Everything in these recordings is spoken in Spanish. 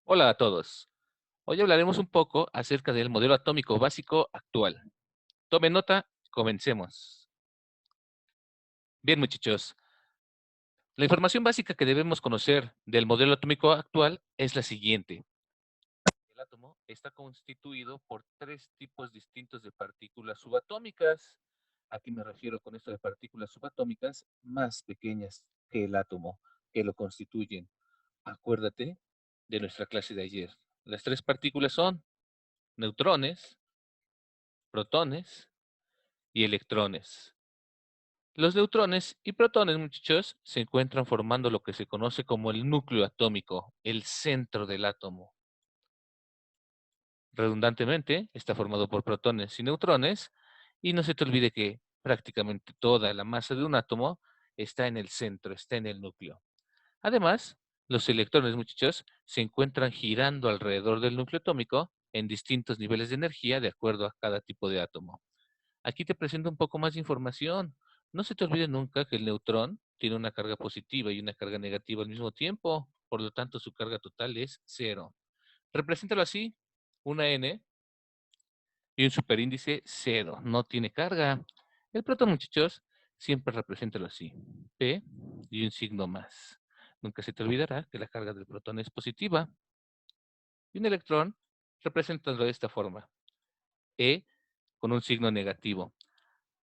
Hola a todos. Hoy hablaremos un poco acerca del modelo atómico básico actual. Tomen nota, comencemos. Bien, muchachos, la información básica que debemos conocer del modelo atómico actual es la siguiente. El átomo está constituido por tres tipos distintos de partículas subatómicas. ¿A qué me refiero con esto de partículas subatómicas? Más pequeñas que el átomo, que lo constituyen. Acuérdate de nuestra clase de ayer. Las tres partículas son neutrones, protones y electrones. Los neutrones y protones, muchachos, se encuentran formando lo que se conoce como el núcleo atómico, el centro del átomo. Redundantemente, está formado por protones y neutrones, y no se te olvide que prácticamente toda la masa de un átomo está en el centro, está en el núcleo. Además, los electrones, muchachos, se encuentran girando alrededor del núcleo atómico en distintos niveles de energía de acuerdo a cada tipo de átomo. Aquí te presento un poco más de información. No se te olvide nunca que el neutrón tiene una carga positiva y una carga negativa al mismo tiempo. Por lo tanto, su carga total es cero. Represéntalo así, una N y un superíndice cero. No tiene carga. El protón, muchachos, siempre represéntalo así. P y un signo más. Nunca se te olvidará que la carga del protón es positiva. Y un electrón, represéntalo de esta forma. E con un signo negativo.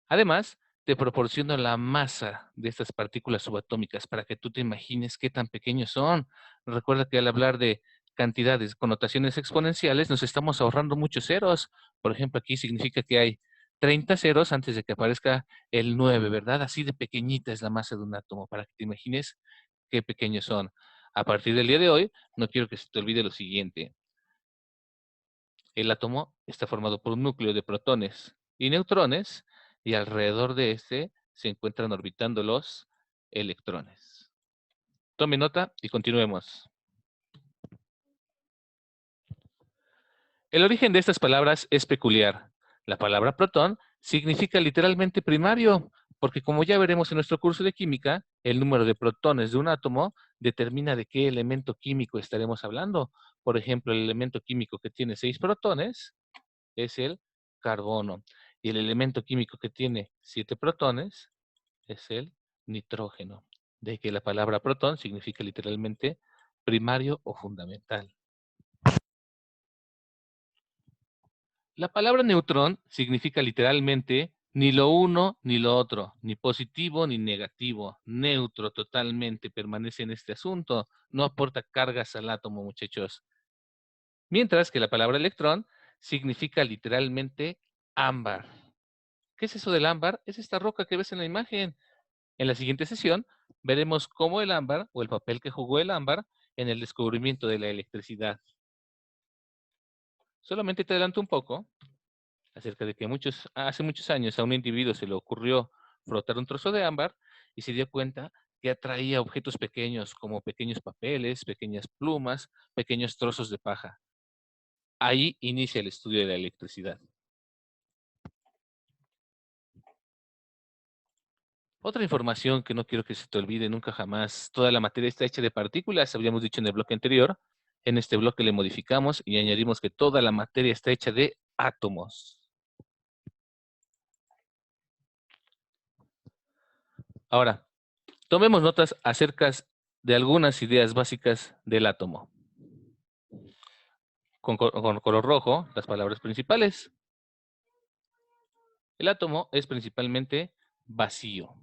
Además, te proporciono la masa de estas partículas subatómicas para que tú te imagines qué tan pequeños son. Recuerda que al hablar de cantidades, connotaciones exponenciales, nos estamos ahorrando muchos ceros. Por ejemplo, aquí significa que hay 30 ceros antes de que aparezca el 9, ¿verdad? Así de pequeñita es la masa de un átomo, para que te imagines qué pequeños son. A partir del día de hoy, no quiero que se te olvide lo siguiente. El átomo está formado por un núcleo de protones y neutrones, y alrededor de este se encuentran orbitando los electrones. Tome nota y continuemos. El origen de estas palabras es peculiar. La palabra protón significa literalmente primario, porque como ya veremos en nuestro curso de química, el número de protones de un átomo determina de qué elemento químico estaremos hablando. Por ejemplo, el elemento químico que tiene 6 protones es el carbono. Y el elemento químico que tiene 7 protones es el nitrógeno. De que la palabra protón significa literalmente primario o fundamental. La palabra neutrón significa literalmente ni lo uno ni lo otro, ni positivo ni negativo, neutro totalmente, permanece en este asunto, no aporta cargas al átomo, muchachos. Mientras que la palabra electrón significa literalmente ámbar. ¿Qué es eso del ámbar? Es esta roca que ves en la imagen. En la siguiente sesión veremos cómo el ámbar o el papel que jugó el ámbar en el descubrimiento de la electricidad. Solamente te adelanto un poco acerca de que hace muchos años a un individuo se le ocurrió frotar un trozo de ámbar y se dio cuenta que atraía objetos pequeños como pequeños papeles, pequeñas plumas, pequeños trozos de paja. Ahí inicia el estudio de la electricidad. Otra información que no quiero que se te olvide nunca jamás, toda la materia está hecha de partículas, habíamos dicho en el bloque anterior. En este bloque le modificamos y añadimos que toda la materia está hecha de átomos. Ahora, tomemos notas acerca de algunas ideas básicas del átomo. Con color rojo, las palabras principales. El átomo es principalmente vacío.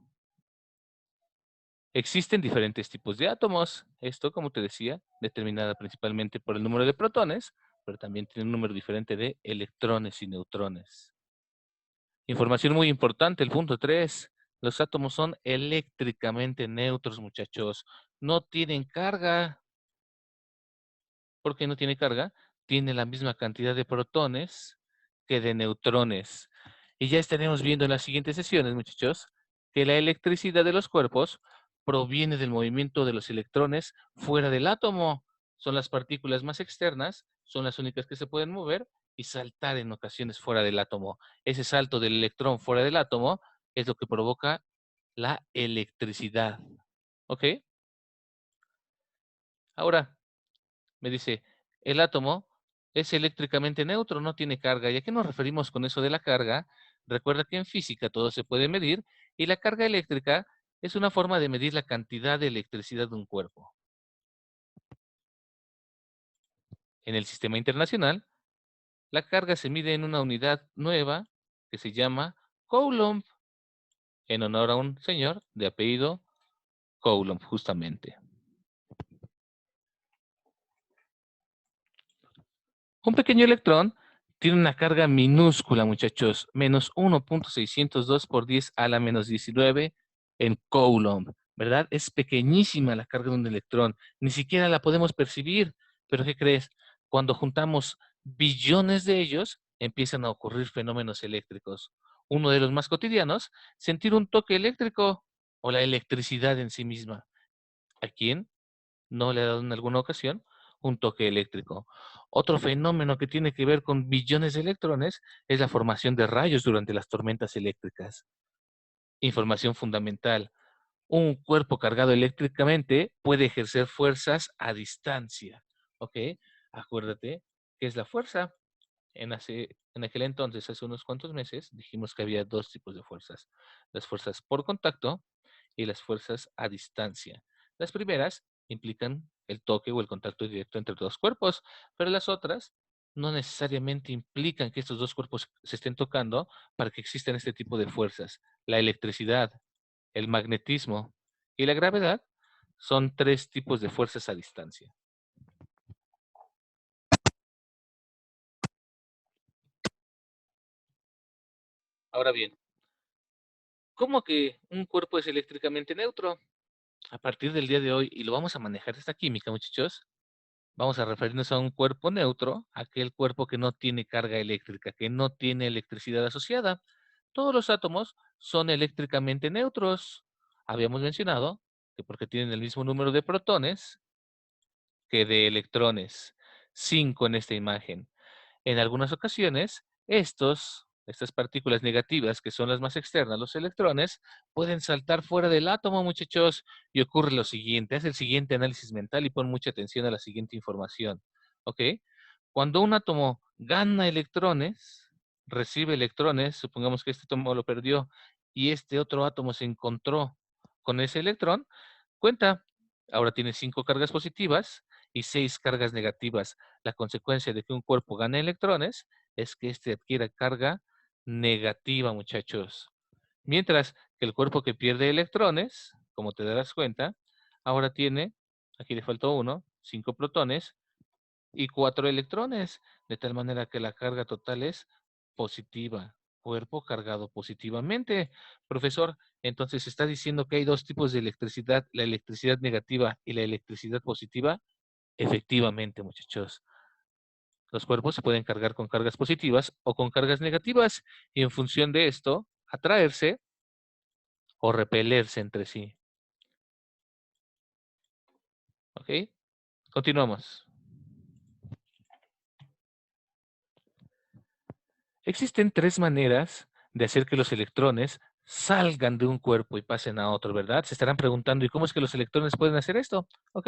Existen diferentes tipos de átomos. Esto, como te decía, determinada principalmente por el número de protones, pero también tiene un número diferente de electrones y neutrones. Información muy importante, el punto 3. Los átomos son eléctricamente neutros, muchachos. No tienen carga. ¿Por qué no tiene carga? Tiene la misma cantidad de protones que de neutrones. Y ya estaremos viendo en las siguientes sesiones, muchachos, que la electricidad de los cuerpos proviene del movimiento de los electrones fuera del átomo. Son las partículas más externas, son las únicas que se pueden mover y saltar en ocasiones fuera del átomo. Ese salto del electrón fuera del átomo es lo que provoca la electricidad. ¿Ok? Ahora, me dice, el átomo es eléctricamente neutro, no tiene carga. ¿Y a qué nos referimos con eso de la carga? Recuerda que en física todo se puede medir y la carga eléctrica es una forma de medir la cantidad de electricidad de un cuerpo. En el sistema internacional, la carga se mide en una unidad nueva que se llama Coulomb, en honor a un señor de apellido Coulomb, justamente. Un pequeño electrón tiene una carga minúscula, muchachos, menos 1.602 por 10 a la menos 19 en Coulomb, ¿verdad? Es pequeñísima la carga de un electrón, ni siquiera la podemos percibir, pero ¿qué crees? Cuando juntamos billones de ellos, empiezan a ocurrir fenómenos eléctricos. Uno de los más cotidianos, sentir un toque eléctrico o la electricidad en sí misma. ¿A quién no le ha dado en alguna ocasión un toque eléctrico? Otro fenómeno que tiene que ver con billones de electrones es la formación de rayos durante las tormentas eléctricas. Información fundamental. Un cuerpo cargado eléctricamente puede ejercer fuerzas a distancia. ¿Ok? Acuérdate que es la fuerza. En aquel entonces, hace unos cuantos meses, dijimos que había dos tipos de fuerzas. Las fuerzas por contacto y las fuerzas a distancia. Las primeras implican el toque o el contacto directo entre dos cuerpos, pero las otras no necesariamente implican que estos dos cuerpos se estén tocando para que existan este tipo de fuerzas. La electricidad, el magnetismo y la gravedad son tres tipos de fuerzas a distancia. Ahora bien, ¿cómo que un cuerpo es eléctricamente neutro? A partir del día de hoy, y lo vamos a manejar esta química, muchachos, vamos a referirnos a un cuerpo neutro, aquel cuerpo que no tiene carga eléctrica, que no tiene electricidad asociada. Todos los átomos son eléctricamente neutros. Habíamos mencionado que porque tienen el mismo número de protones que de electrones, 5 en esta imagen. En algunas ocasiones, estas partículas negativas, que son las más externas, los electrones, pueden saltar fuera del átomo, muchachos, y ocurre lo siguiente. Haz el siguiente análisis mental y pon mucha atención a la siguiente información. ¿Ok? Cuando un átomo gana electrones, recibe electrones, supongamos que este átomo lo perdió y este otro átomo se encontró con ese electrón, cuenta, ahora tiene 5 cargas positivas y 6 cargas negativas. La consecuencia de que un cuerpo gane electrones es que éste adquiera carga negativa, muchachos. Mientras que el cuerpo que pierde electrones, como te darás cuenta, ahora tiene, aquí le faltó uno, 5 protones y 4 electrones, de tal manera que la carga total es positiva. Cuerpo cargado positivamente. Profesor, entonces está diciendo que hay dos tipos de electricidad, la electricidad negativa y la electricidad positiva. Efectivamente, muchachos. Los cuerpos se pueden cargar con cargas positivas o con cargas negativas y en función de esto, atraerse o repelerse entre sí. ¿Ok? Continuamos. Existen tres maneras de hacer que los electrones salgan de un cuerpo y pasen a otro, ¿verdad? Se estarán preguntando, ¿y cómo es que los electrones pueden hacer esto? Ok,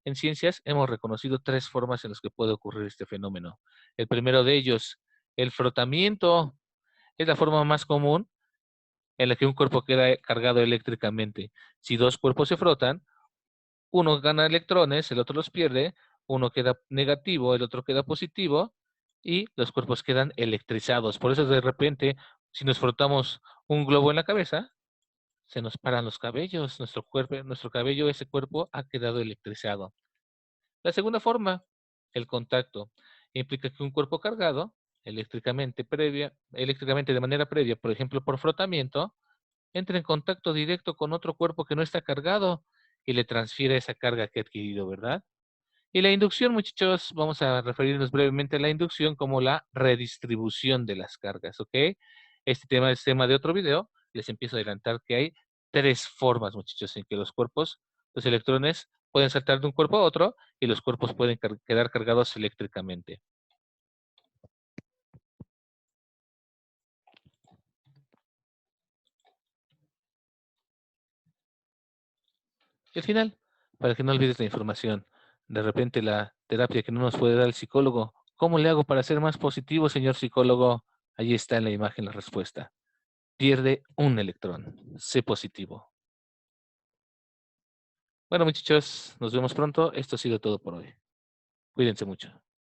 en ciencias hemos reconocido tres formas en las que puede ocurrir este fenómeno. El primero de ellos, el frotamiento, es la forma más común en la que un cuerpo queda cargado eléctricamente. Si dos cuerpos se frotan, uno gana electrones, el otro los pierde, uno queda negativo, el otro queda positivo y los cuerpos quedan electrizados. Por eso de repente, si nos frotamos un globo en la cabeza, se nos paran los cabellos, nuestro cuerpo, nuestro cabello, ese cuerpo ha quedado electrizado. La segunda forma, el contacto, implica que un cuerpo cargado eléctricamente de manera previa, por ejemplo, por frotamiento, entra en contacto directo con otro cuerpo que no está cargado y le transfiere esa carga que ha adquirido, ¿verdad? Y la inducción, muchachos, vamos a referirnos brevemente a la inducción como la redistribución de las cargas, ¿ok? Este tema es tema de otro video. Les empiezo a adelantar que hay tres formas, muchachos, en que los cuerpos, los electrones, pueden saltar de un cuerpo a otro y los cuerpos pueden quedar cargados eléctricamente. Y al final, para que no olvides la información, de repente la terapia que no nos puede dar el psicólogo. ¿Cómo le hago para ser más positivo, señor psicólogo? Ahí está en la imagen la respuesta. Pierde un electrón. Sé positivo. Bueno, muchachos, nos vemos pronto. Esto ha sido todo por hoy. Cuídense mucho.